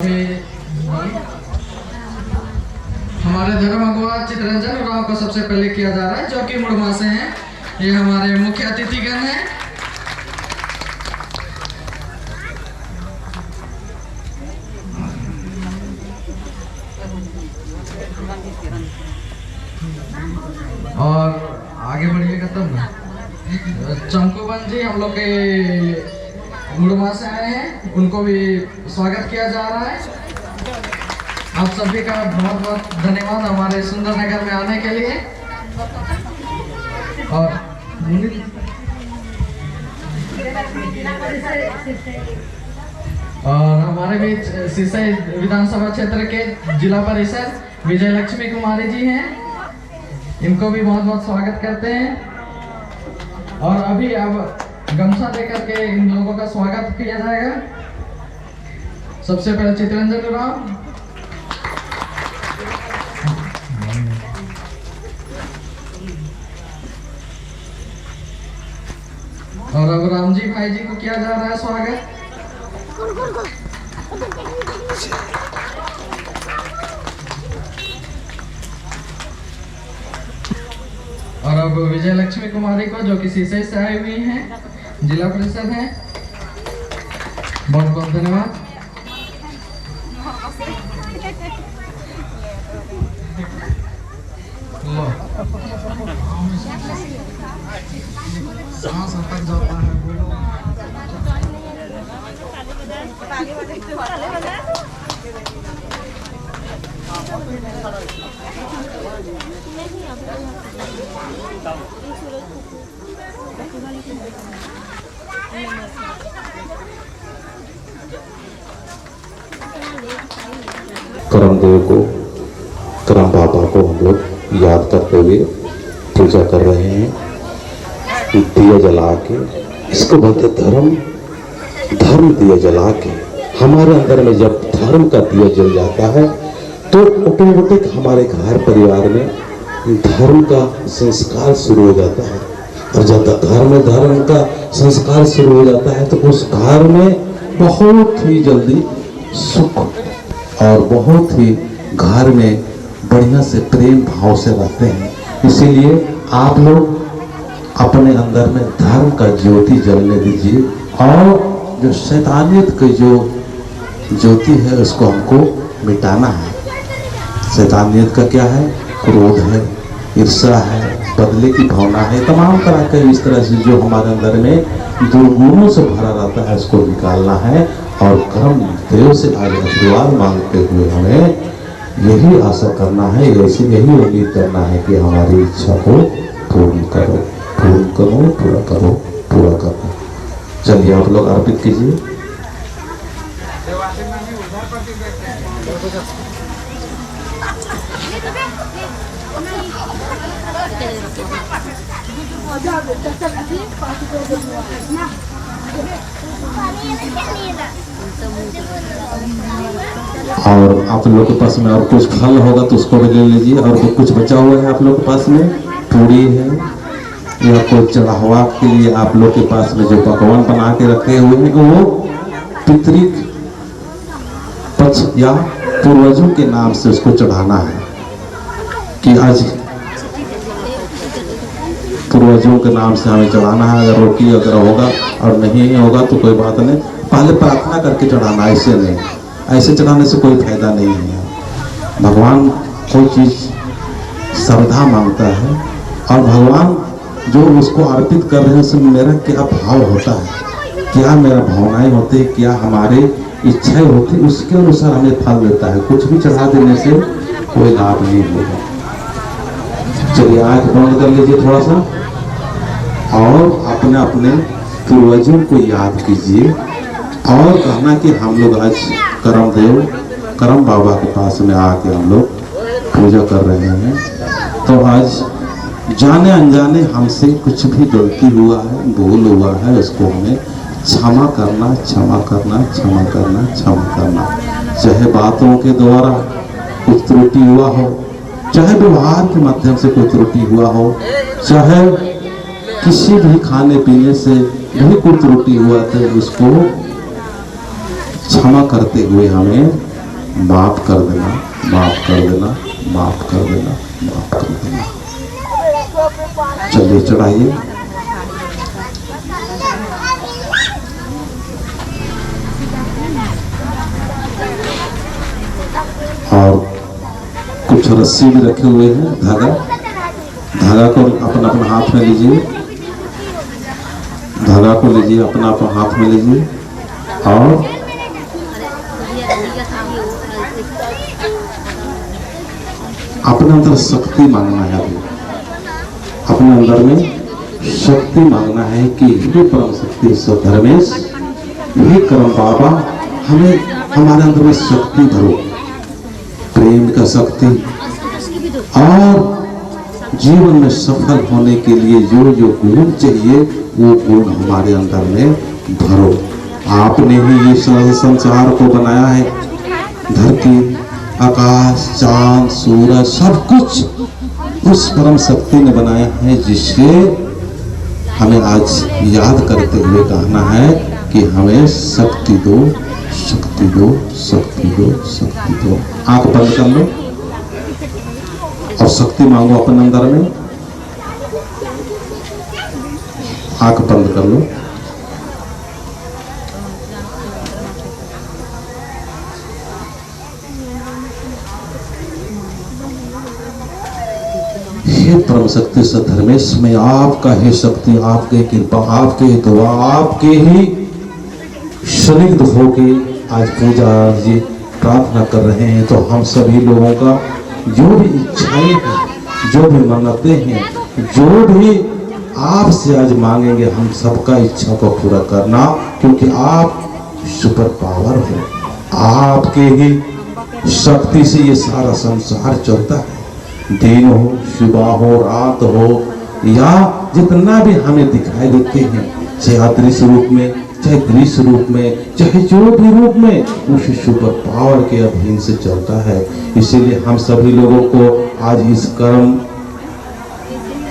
हमारे धर्म अगुआ चितरंजन राव को सबसे पहले किया जा रहा है, जो कि मुड़मा से हैं। ये हमारे मुख्य अतिथिगण हैं। और आगे बढ़िएगा तब ना। चंकुबन जी हम लोग के मुड़मा से आए हैं, उनको भी स्वागत किया जा रहा है। आप सभी का बहुत बहुत धन्यवाद हमारे सुंदर नगर में आने के लिए। और हमारे बीच सिसई विधानसभा क्षेत्र के जिला परिषद विजय लक्ष्मी कुमारी जी हैं, इनको भी बहुत बहुत स्वागत करते हैं। और अभी अब गमछा देकर के इन लोगों का स्वागत किया जाएगा। सबसे पहले चितरंजन राव, और अब रामजी भाई जी को किया जा रहा है स्वागत। और अब विजय लक्ष्मी कुमारी को, जो कि सिसई से आई हुई हैं, जिला परिषद है, बहुत बहुत धन्यवाद। करमदेव को, करम बाबा को हम लोग याद करते हुए पूजा कर रहे हैं। दिया जला के, इसको बोलते धर्म। धर्म दिया जला के, हमारे अंदर में जब धर्म का दिया जल जाता है तो ऑटोमेटिक हमारे घर परिवार में धर्म का संस्कार शुरू हो जाता है। और जब धर्म का संस्कार शुरू हो जाता है तो उस घर में बहुत ही जल्दी सुख और बहुत ही घर में बढ़िया से प्रेम भाव से रहते हैं। इसीलिए आप लोग अपने अंदर में धर्म का ज्योति जलने दीजिए, और जो शैतानियत की जो ज्योति है उसको हमको मिटाना है। शैतानियत का क्या है? क्रोध है, ईर्ष्या है, बदले की भावना है, तमाम तरह के इस तरह से जो हमारे अंदर में दुर्गुणों से भरा रहता है उसको निकालना है। और कर्म देव से आज आशीर्वाद मांगते हुए हमें यही आशा करना है, ऐसे यही उम्मीद करना है कि हमारी इच्छा को पूर्ण करो, पूर्ण करो, पूरा करो, पूरा करो। चलिए आप लोग अर्पित कीजिए। और आप लोग के पास में और कुछ फल होगा तो उसको भी ले लीजिए। और कुछ बचा हुआ है आप लोग के पास में, पूरी है या कोई चढ़ावा के लिए आप लोग के पास में जो पकवान बना के रखे हुए हैं कि वो पितृ पक्ष या पूर्वजों के नाम से उसको चढ़ाना है। कि आज पूर्वजों के नाम से हमें चढ़ाना है। अगर रोटी अगर होगा और नहीं होगा तो कोई बात नहीं, पहले प्रार्थना करके चढ़ाना, ऐसे नहीं। ऐसे चढ़ाने से कोई फायदा नहीं है। भगवान कोई चीज़ श्रद्धा मांगता है, और भगवान जो उसको अर्पित कर रहे हैं उसमें मेरा क्या भाव होता है, क्या मेरा भावनाएं होती है, क्या हमारे इच्छाएं होती है, उसके अनुसार हमें फल देता है। कुछ भी चढ़ा देने से कोई लाभ नहीं होगा। चलिए आँख बंद कर लीजिए थोड़ा सा, और अपने अपने पूर्वजों को याद कीजिए, और कहना कि हम लोग आज करमदेव, करम बाबा के पास में आके हम लोग पूजा कर रहे हैं। तो आज जाने अनजाने हमसे कुछ भी गलती हुआ है, भूल हुआ है, उसको हमें क्षमा करना, क्षमा करना, क्षमा करना, क्षमा करना। चाहे बातों के द्वारा कुछ त्रुटि हुआ हो, चाहे व्यवहार के माध्यम से कोई त्रुटि हुआ हो, चाहे किसी भी खाने पीने से भी कोई त्रुटि हुआ तो उसको क्षमा करते हुए हमें माफ कर देना, माफ कर देना, माफ कर देना, माफ कर देना। चलिए चढ़ाइए। और कुछ रस्सी भी रखे हुए हैं, धागा। धागा को अपना अपना हाथ में लीजिए, धागा को लीजिए, अपना अपना हाथ में लीजिए और अपने अंदर शक्ति मांगना है। अभी अपने अंदर में शक्ति मांगना है कि हे परम शक्ति धर्मेश, हे करम बाबा, हमें हमारे अंदर में शक्ति भरो, प्रेम का शक्ति, और जीवन में सफल होने के लिए जो जो गुण चाहिए वो गुण हमारे अंदर में भरो। आपने ही इस संसार को बनाया है, धरती, आकाश, चांद, सूरज, सब कुछ उस परम शक्ति ने बनाया है, जिससे हमें आज याद करते हुए कहना है कि हमें शक्ति दो, शक्ति दो, शक्ति दो, शक्ति दो। आंख बंद कर लो और शक्ति मांगो अपने अंदर में। आंख बंद कर लो। हे परम शक्ति धर्मेश, मैं आपका हे शक्ति, आपके कृपा, आपके दुआ, आपके ही संदिग्ध होके आज पूजा जी प्रार्थना कर रहे हैं। तो हम सभी लोगों का जो भी इच्छाएं हैं, जो भी मन्नतें हैं, जो भी आपसे आज मांगेंगे, हम सबका इच्छा को पूरा करना, क्योंकि आप सुपर पावर हो। आपके ही शक्ति से ये सारा संसार चलता है। दिन हो, सुबह हो, रात हो, या जितना भी हमें दिखाई देते हैं, चाहे अदृश्य रूप में, चाहे दृश्य रूप में, चाहे जो भी रूप में, उस सुपर पावर के अधीन से चलता है। इसीलिए हम सभी लोगों को आज इस कर्म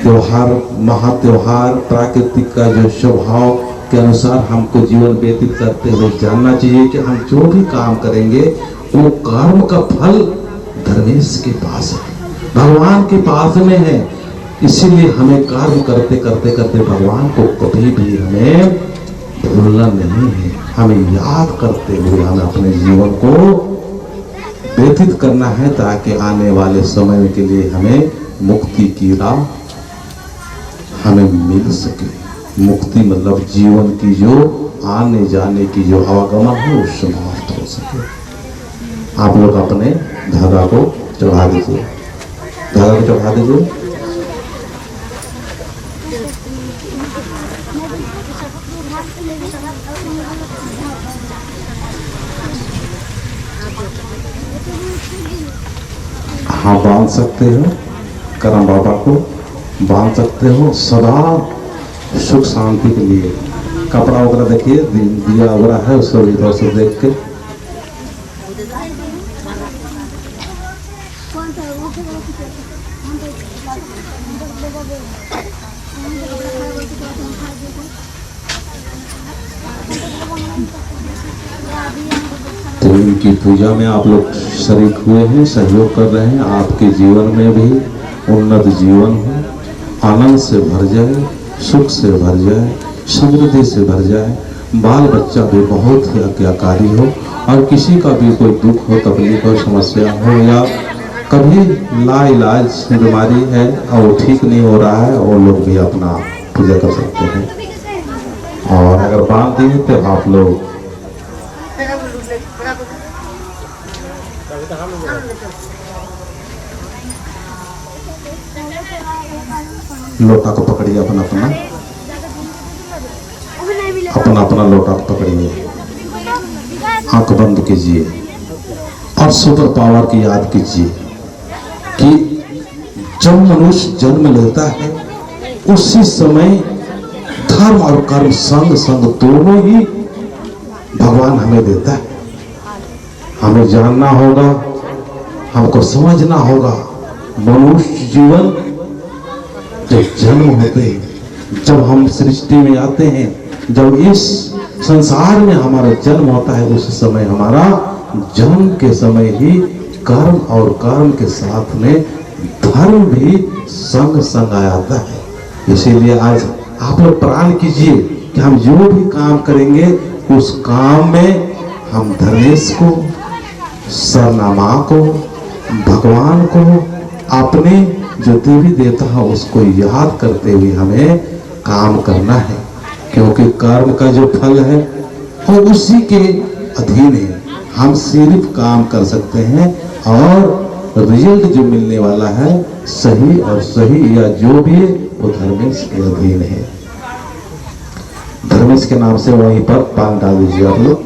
त्योहार, महात्योहार, प्राकृतिक का जो स्वभाव के अनुसार हमको जीवन व्यतीत करते हुए जानना चाहिए कि हम जो भी काम करेंगे वो कर्म का फल धर्मेश के पास है, भगवान के पास में है। इसीलिए हमें कार्य करते करते करते भगवान को कभी भी हमें भूलना नहीं है। हमें याद करते हुए हमें अपने जीवन को व्यतीत करना है, ताकि आने वाले समय के लिए हमें मुक्ति की राह हमें मिल सके। मुक्ति मतलब जीवन की जो आने जाने की जो आवागमन है वो समाप्त हो सके। आप लोग अपने धागा को चढ़ा दीजिए, धागा को चढ़ा दीजिए। हाँ, बांध सकते हो, करम बाबा को बांध सकते हो सदा सुख शांति के लिए। कपड़ा वगैरह देखिए, दिया वगैरह है, उसको इधर से देख के तो इनकी पूजा में आप लोग शरीक हुए हैं, सहयोग कर रहे हैं। आपके जीवन में भी उन्नत जीवन हो, आनंद से भर जाए, सुख से भर जाए, समृद्धि से भर जाए, बाल बच्चा भी बहुत ही आज्ञाकारी हो, और किसी का भी कोई दुख हो, तकलीफ हो, समस्या हो, या कभी लाइलाज बीमारी है और वो ठीक नहीं हो रहा है, वो लोग भी अपना पूजा कर सकते हैं। और अगर बांध दिए तो आप लोग लोटा को पकड़िए, अपना अपना अपना अपना लोटा को पकड़िए, आंख बंद कीजिए और सुपर पावर की याद कीजिए कि जब मनुष्य जन्म लेता है उसी समय धर्म और कर्म संग संग दोनों ही भगवान हमें देता है। हमें जानना होगा, हमको समझना होगा। मनुष्य जीवन जब जन्म होते हैं, जब हम सृष्टि में आते हैं, जब इस संसार में हमारा जन्म होता है, उस समय हमारा जन्म के समय ही कर्म और कर्म के साथ में धर्म भी संग संग आता है। इसीलिए आज आप लोग प्राण कीजिए कि हम जो भी काम करेंगे उस काम में हम धर्मेश को, सरना माँ को, भगवान को, अपने जो देवी देवता है उसको याद करते हुए हमें काम करना है। क्योंकि कर्म का जो फल है वो उसी के अधीन है। हम सिर्फ काम कर सकते हैं और रिजल्ट जो मिलने वाला है सही और सही या जो भी है वो धर्मेश के अधीन है। धर्मेश के नाम से वहीं पर पान डाल दीजिए आप लोग।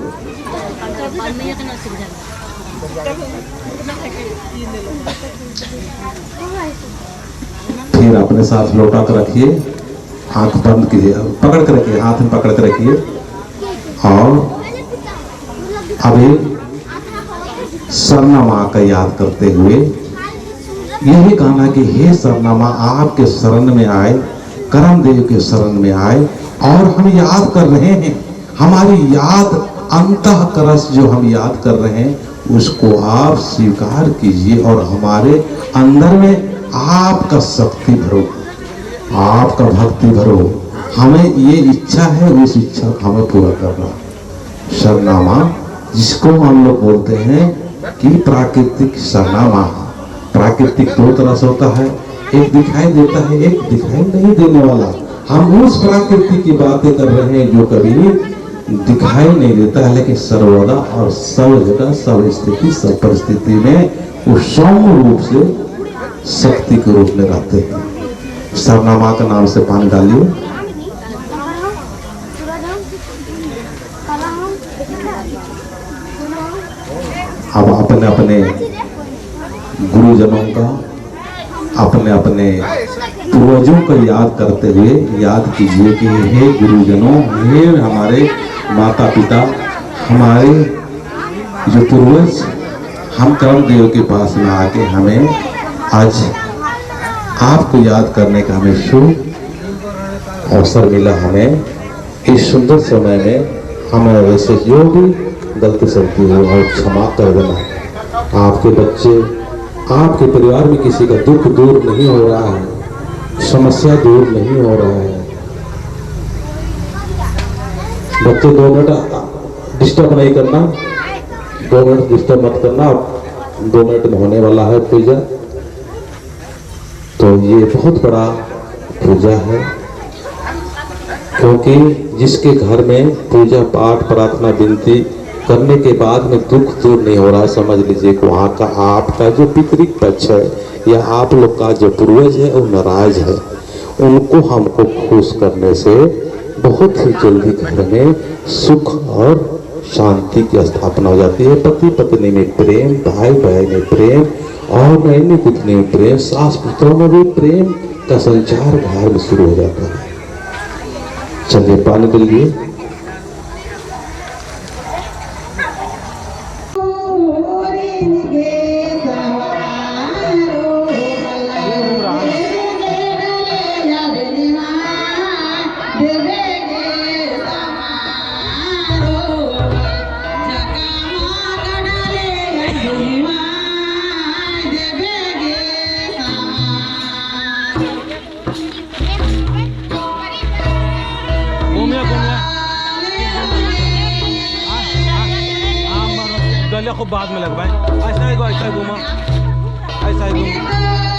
फिर अपने साथ लौटा कर रखिए, आंख बंद कीजिए, पकड़ कर रखिए, हाथ में पकड़ कर रखिए। और अभी सरना माँ का याद करते हुए यही कहना कि हे सरना माँ आपके शरण में आए, करम देव के शरण में आए और हम याद कर रहे हैं। हमारी याद अंतःकरश जो हम याद कर रहे हैं उसको आप स्वीकार कीजिए और हमारे अंदर में आपका शक्ति भरो, आपका भक्ति भरो। हमें ये इच्छा है, उस इच्छा को हमें पूरा करना। सरनामा जिसको हम लोग बोलते हैं कि प्राकृतिक सरनामा। प्राकृतिक दो तरह से होता है, एक दिखाई देता है, एक दिखाई नहीं देने वाला। हम उस प्रकृति की बातें कर रहे हैं जो कभी दिखाई नहीं देता है, लेकिन सर्वदा और सब जगह, सब स्थिति, सब परिस्थिति में वो सौम्य रूप से शक्ति के रूप में रहते हैं। सरनामा का नाम से पानी डालिए। अब अपने अपने गुरुजनों का, अपने अपने पूर्वजों को याद करते हुए याद कीजिए कि हे गुरुजनों, हे हमारे माता पिता, हमारे जो पूर्वज, हम कर्म देव के पास में आके हमें आज आपको याद करने का हमें शुभ अवसर मिला। हमें इस सुंदर समय में हमें वैसे जो भी गलती सलती हो और क्षमा कर देना। आपके बच्चे, आपके परिवार में किसी का दुख दूर नहीं हो रहा है, समस्या दूर नहीं हो रहा है। बच्चे 2 मिनट डिस्टर्ब नहीं करना, 2 मिनट डिस्टर्ब मत करना। 2 मिनट में होने वाला है पूजा। तो ये बहुत बड़ा पूजा है, क्योंकि जिसके घर में पूजा पाठ प्रार्थना विनती करने के बाद में दुख दूर नहीं हो रहा, समझ लीजिए कि वहाँ का आपका जो पितृक पक्ष है या आप लोग का जो पूर्वज है वो नाराज है। उनको हमको खुश करने से बहुत ही जल्दी घर में सुख और शांति की स्थापना हो जाती है। पति पत्नी में प्रेम, भाई भाई में प्रेम और नैनी पुतनी में प्रेम, सास पुत्रों में भी प्रेम का संचार घर में शुरू हो जाता है। चलिए पानी डालिए। गले को बाद में लगवाएं। ऐसा ही घूमा, ऐसा ही घूमा।